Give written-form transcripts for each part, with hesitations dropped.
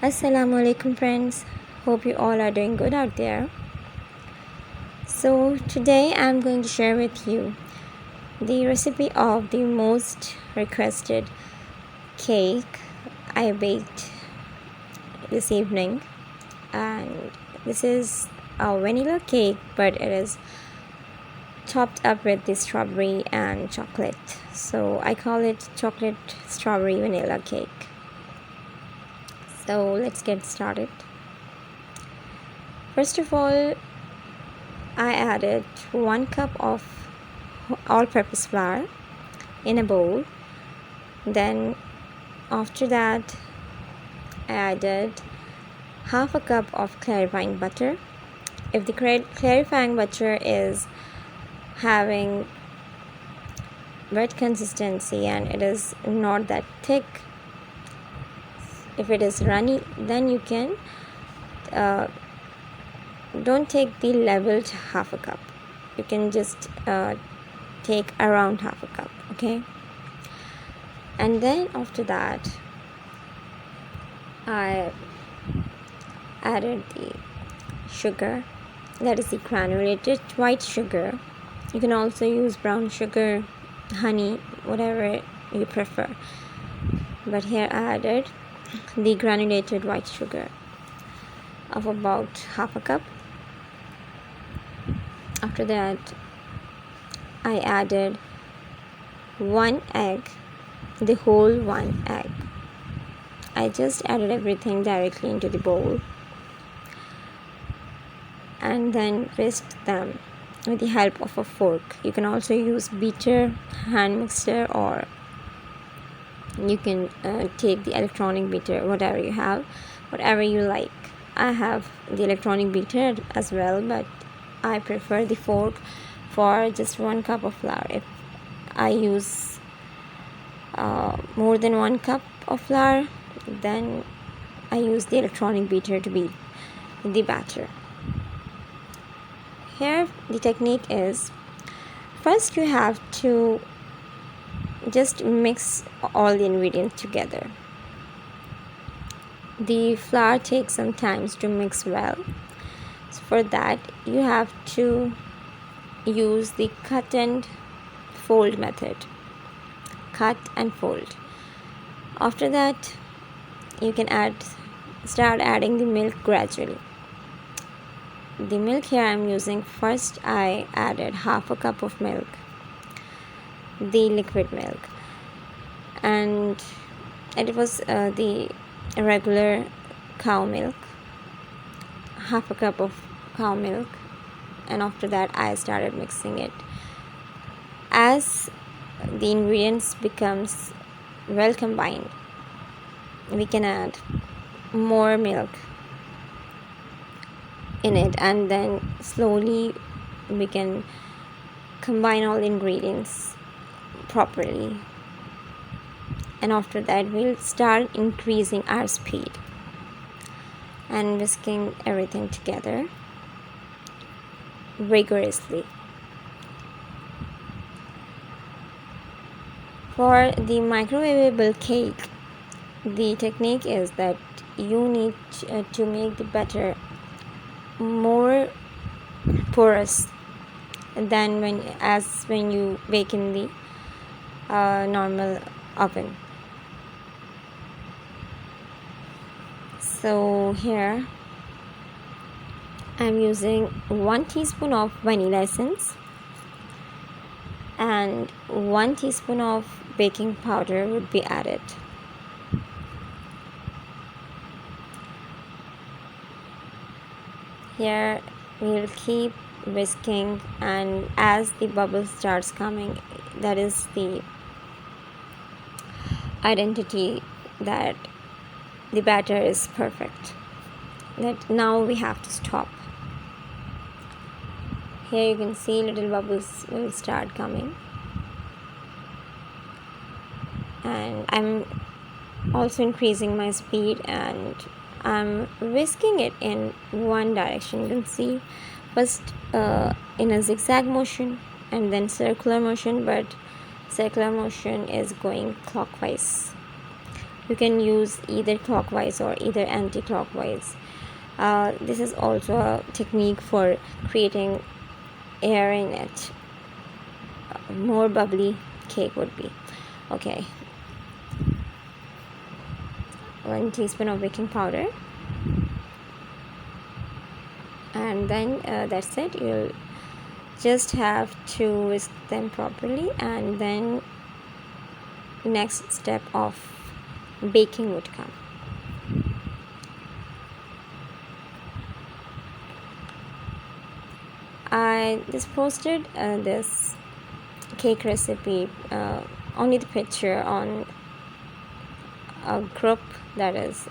Assalamu alaikum friends. Hope you all are doing good out there. So today I'm going to share with you the recipe of the most requested cake I baked this evening, and this is a vanilla cake, but it is topped up with the strawberry and chocolate. So I call it chocolate strawberry vanilla cake. So let's get started. First of all, I added 1 cup of all-purpose flour in a bowl. Then after that, I added half a cup of clarifying butter. If the clarifying butter is having wet consistency and it is not that thick, if it is runny, then you can don't take the leveled half a cup. You can just take around half a cup, okay? And then after that, I added the sugar, that is the granulated white sugar. You can also use brown sugar, honey, whatever you prefer. But here I added the granulated white sugar of about half a cup. After that, I added 1 egg, the whole 1 egg. I just added everything directly into the bowl and then whisked them with the help of a fork. You can also use beater, hand mixer, or you can take the electronic beater, whatever you have, whatever you like. I have the electronic beater as well, but I prefer the fork for just 1 cup of flour. If I use more than 1 cup of flour, then I use the electronic beater to beat the batter. Here the technique is, first you have to just mix all the ingredients together. The flour takes some time to mix well. So for that, you have to use the cut and fold method. Cut and fold. After that, you can start adding the milk gradually. The milk here I'm using, first I added half a cup of milk, the liquid milk, and it was the regular cow milk, half a cup of cow milk. And after that, I started mixing it. As the ingredients becomes well combined, we can add more milk in it, and then slowly we can combine all the ingredients properly. And after that, we'll start increasing our speed and whisking everything together rigorously. For the microwavable cake, the technique is that you need to make the batter more porous than when you bake in the normal oven. So here I'm using 1 teaspoon of vanilla essence and 1 teaspoon of baking powder would be added. Here we'll keep whisking, and as the bubble starts coming, that is the identity that the batter is perfect, that now we have to stop. Here you can see little bubbles will start coming, and I'm also increasing my speed and I'm whisking it in one direction. You can see first in a zigzag motion and then circular motion, but circular motion is going clockwise. You can use either clockwise or either anti-clockwise. This is also a technique for creating air in it. More bubbly cake would be. Okay, 1 teaspoon of baking powder, and then that's it. You'll just have to whisk them properly, and then next step of baking would come. I just posted this cake recipe, only the picture, on a group, that is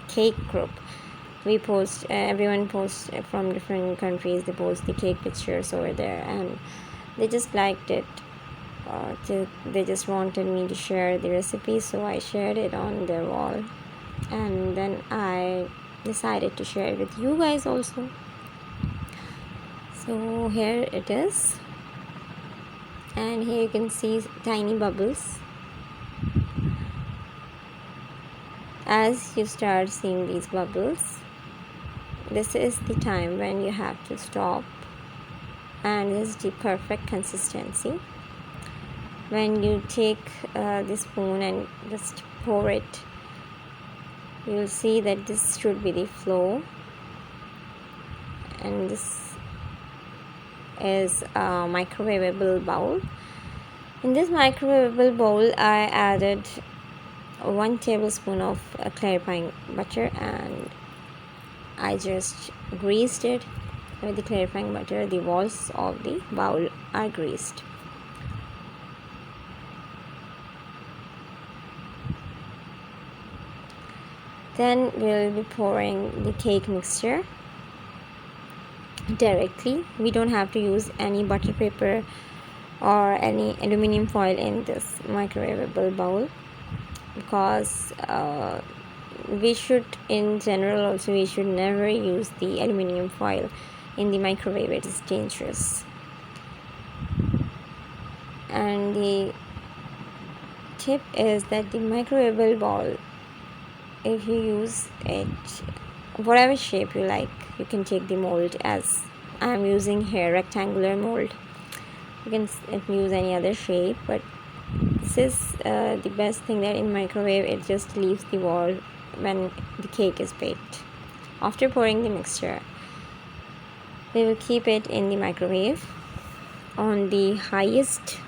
cake group. We post, everyone posts from different countries, they post the cake pictures over there, and they just liked it. They just wanted me to share the recipe, so I shared it on their wall, and then I decided to share it with you guys also. So here it is, and here you can see tiny bubbles. As you start seeing these bubbles, this is the time when you have to stop, and this is the perfect consistency. When you take the spoon and just pour it, you'll see that this should be the flow, and this is a microwavable bowl. In this microwavable bowl, I added 1 tablespoon of clarifying butter, and I just greased it with the clarifying butter. The walls of the bowl are greased. Then we'll be pouring the cake mixture directly. We don't have to use any butter paper or any aluminum foil in this microwavable bowl, because we should, in general also, we should never use the aluminum foil in the microwave. It is dangerous. And the tip is that the microwavable bowl, if you use it whatever shape you like, you can take the mold, as I am using here rectangular mold. You can use any other shape, but this is the best thing, that in microwave it just leaves the wall when the cake is baked. After pouring the mixture, we will keep it in the microwave on the highest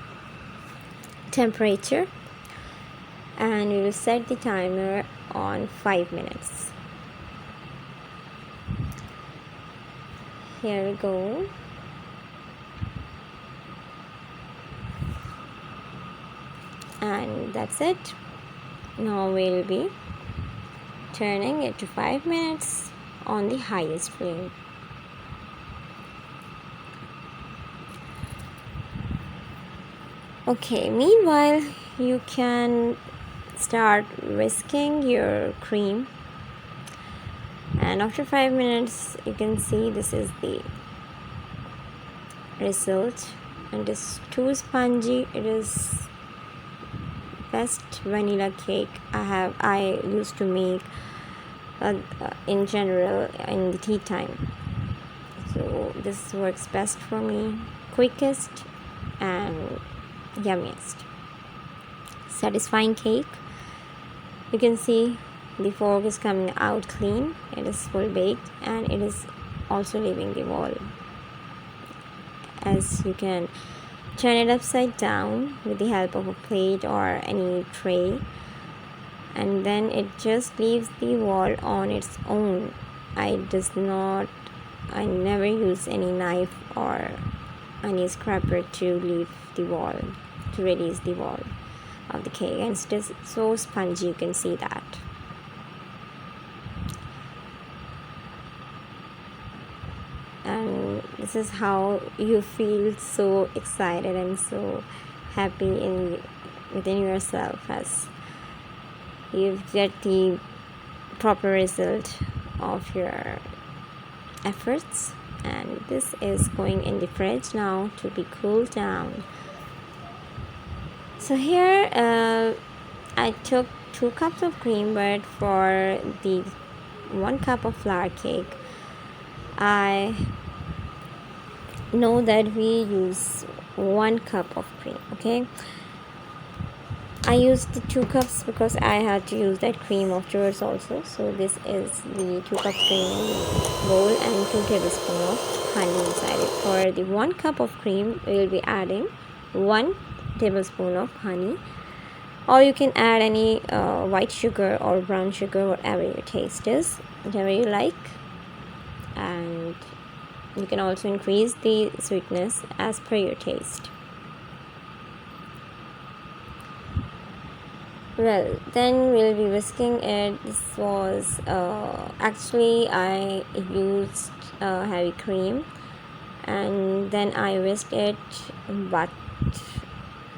temperature, and we will set the timer on 5 minutes. Here we go. And that's it. Now we'll be turning it to 5 minutes on the highest flame. Okay, meanwhile you can start whisking your cream, and after 5 minutes you can see this is the result, and it's too spongy. It is best vanilla cake I used to make in general in the tea time. So this works best for me, quickest and yummiest. Satisfying cake. You can see the fork is coming out clean, it is full baked, and it is also leaving the wall. As you can turn it upside down with the help of a plate or any tray, and then it just leaves the wall on its own. I never use any knife or any scraper to leave the wall, to release the wall of the cake, and it's just so spongy, you can see that. And this is how you feel so excited and so happy within yourself, as you get the proper result of your efforts. And this is going in the fridge now to be cooled down. So here I took 2 cups of cream, but for the 1 cup of flour cake, I know that we use 1 cup of cream. Okay, I used the 2 cups because I had to use that cream afterwards also. So this is the 2 cups cream bowl and 2 tablespoons of honey inside it. For the 1 cup of cream, we will be adding 1 tablespoon of honey, or you can add any white sugar or brown sugar, whatever your taste is, whatever you like. And you can also increase the sweetness as per your taste. Well, then we'll be whisking it. This was actually I used heavy cream and then I whisked it, but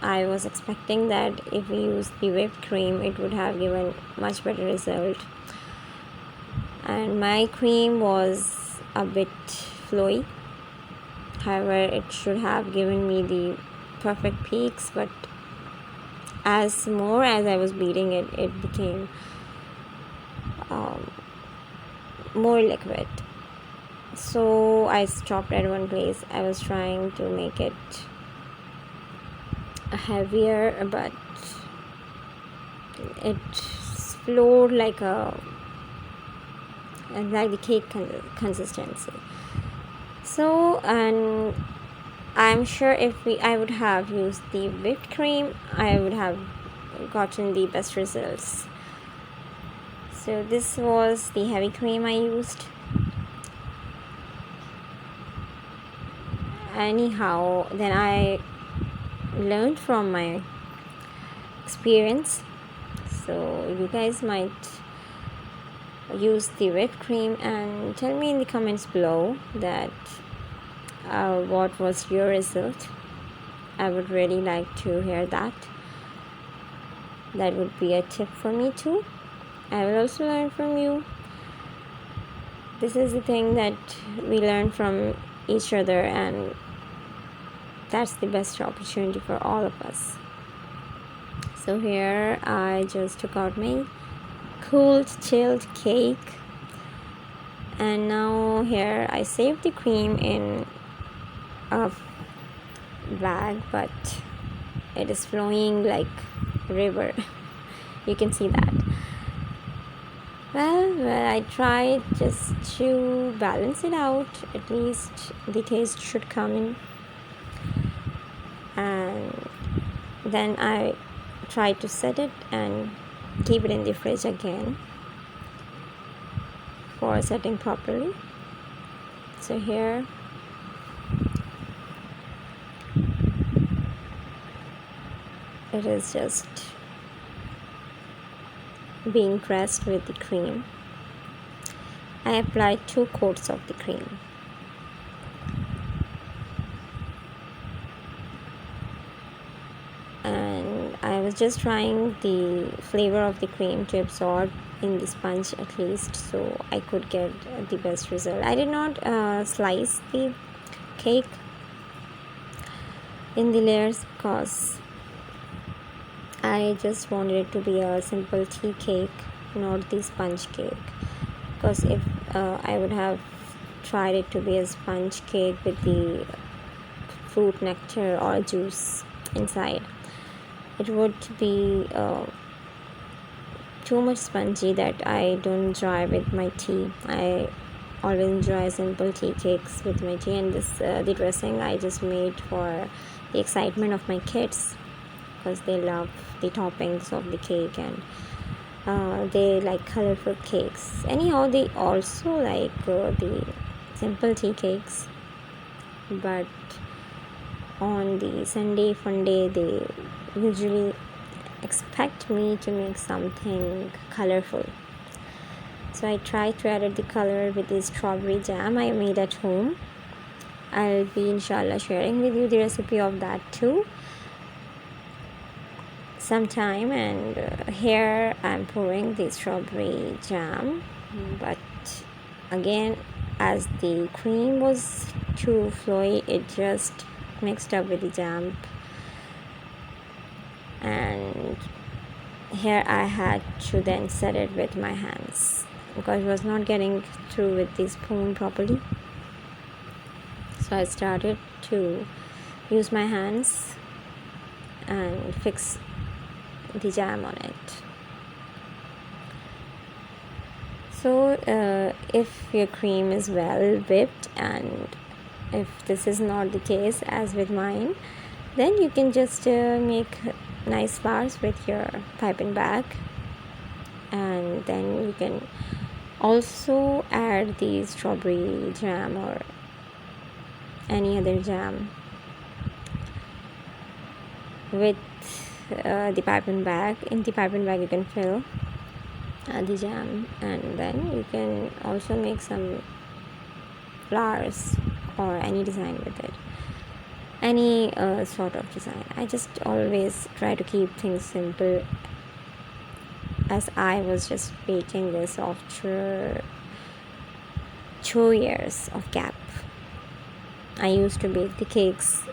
I was expecting that if we used the whipped cream it would have given much better result, and my cream was a bit flowy. However, it should have given me the perfect peaks, but as I was beating it, it became more liquid. So I stopped at one place. I was trying to make it heavier, but it flowed like the cake consistency. So, and I'm sure if I would have used the whipped cream, I would have gotten the best results. So this was the heavy cream I used. Anyhow, then I learned from my experience. So you guys might use the whipped cream and tell me in the comments below that what was your result. I would really like to hear that. That would be a tip for me too. I will also learn from you. This is the thing that we learn from each other, and that's the best opportunity for all of us. So here I just took out my cooled chilled cake, and now here I saved the cream in a bag, but it is flowing like river. You can see that. Well, I tried just to balance it out. At least the taste should come in. And then I tried to set it and keep it in the fridge again for setting properly. So here it is just being pressed with the cream. I applied 2 coats of the cream. And I was just trying the flavor of the cream to absorb in the sponge at least, so I could get the best result. I did not slice the cake in the layers because I just wanted it to be a simple tea cake, not the sponge cake. Because if I would have tried it to be a sponge cake with the fruit nectar or juice inside, it would be too much spongy that I don't enjoy with my tea. I always enjoy simple tea cakes with my tea, and this the dressing I just made for the excitement of my kids, because they love the toppings of the cake and they like colorful cakes. Anyhow, they also like the simple tea cakes, but on the Sunday fun day they usually expect me to make something colorful. So I tried to add the color with the strawberry jam I made at home. I'll be inshallah sharing with you the recipe of that too sometime. And here I'm pouring the strawberry jam, but again, as the cream was too flowy, it just mixed up with the jam, and here I had to then set it with my hands because it was not getting through with the spoon properly. So I started to use my hands and fix the jam on it. So if your cream is well whipped, and if this is not the case as with mine, then you can just make nice bars with your piping bag, and then you can also add the strawberry jam or any other jam with the piping bag. In the piping bag you can fill the jam, and then you can also make some flowers or any design with it, any sort of design. I just always try to keep things simple, as I was just baking this after 2 years of gap. I used to bake the cakes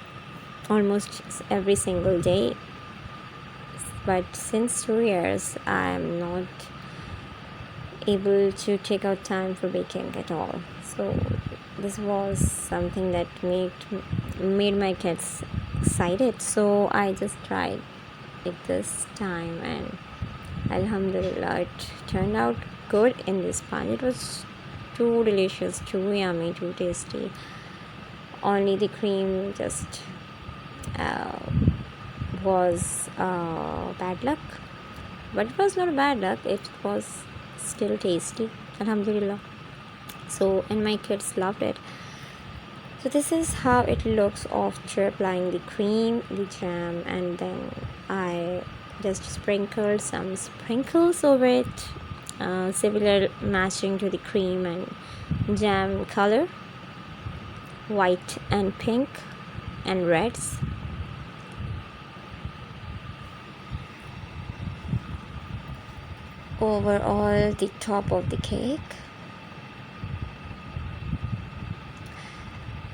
almost every single day, but since 2 years I am not able to take out time for baking at all. So this was something that made my kids excited, so I just tried it this time, and alhamdulillah, it turned out good in this pan. It was too delicious, too yummy, too tasty. Only the cream just was bad luck, but it was not bad luck, it was still tasty, alhamdulillah. So, and my kids loved it. So this is how it looks after applying the cream, the jam, and then I just sprinkled some sprinkles over it, similar matching to the cream and jam color, white and pink and reds. Over all the top of the cake.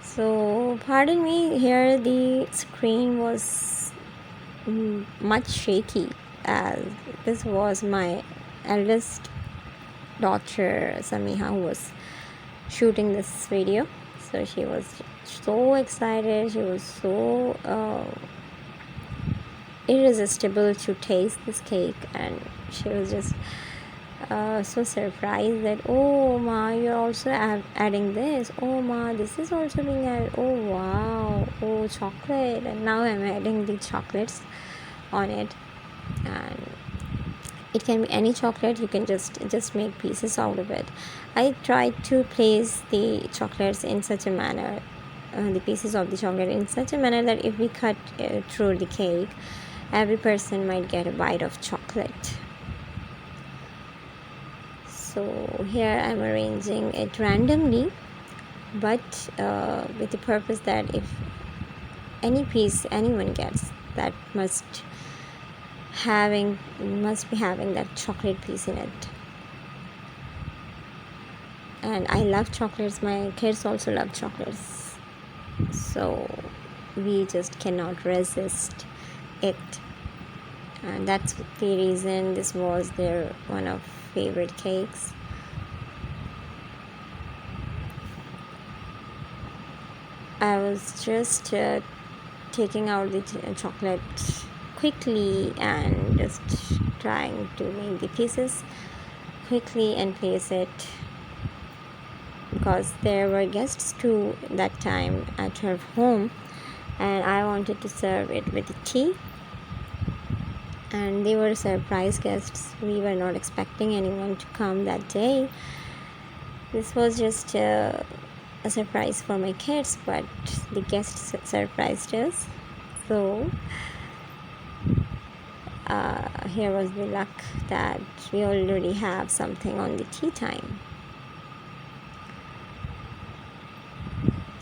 So pardon me, here the screen was much shaky, as this was my eldest daughter Samiha who was shooting this video. So she was so excited, she was so irresistible to taste this cake, and she was just so surprised that, oh ma, you're also adding this, oh ma, this is also being added, oh wow, oh chocolate, and now I'm adding the chocolates on it. And it can be any chocolate, you can just make pieces out of it. I tried to place the chocolates in such a manner, the pieces of the chocolate in such a manner that if we cut through the cake, every person might get a bite of chocolate. So here I'm arranging it randomly, but with the purpose that if any piece anyone gets, that must be having that chocolate piece in it. And I love chocolates, my kids also love chocolates, so we just cannot resist it, and that's the reason this was their one of favorite cakes. I was just taking out the chocolate quickly and just trying to make the pieces quickly and place it, because there were guests too that time at her home, and I wanted to serve it with the tea, and they were surprise guests. We were not expecting anyone to come that day. This was just a surprise for my kids, but the guests surprised us. So here was the luck that we already have something on the tea time.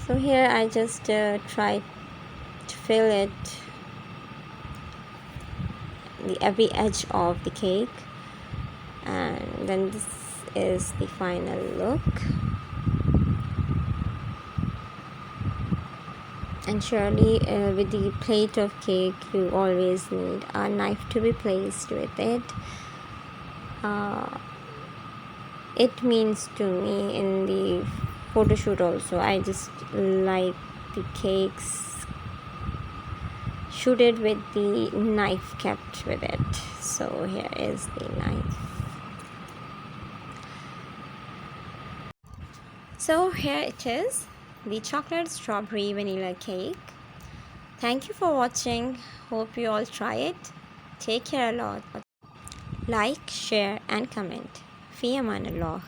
So here I just tried to fill it, every edge of the cake, and then this is the final look. And surely with the plate of cake you always need a knife to be placed with it. It means to me in the photo shoot also, I just like the cakes shooted with the knife kept with it. So here is the knife. So here it is, the chocolate strawberry vanilla cake. Thank you for watching. Hope you all try it. Take care a lot. Like, share and comment. Fi Aman Allah.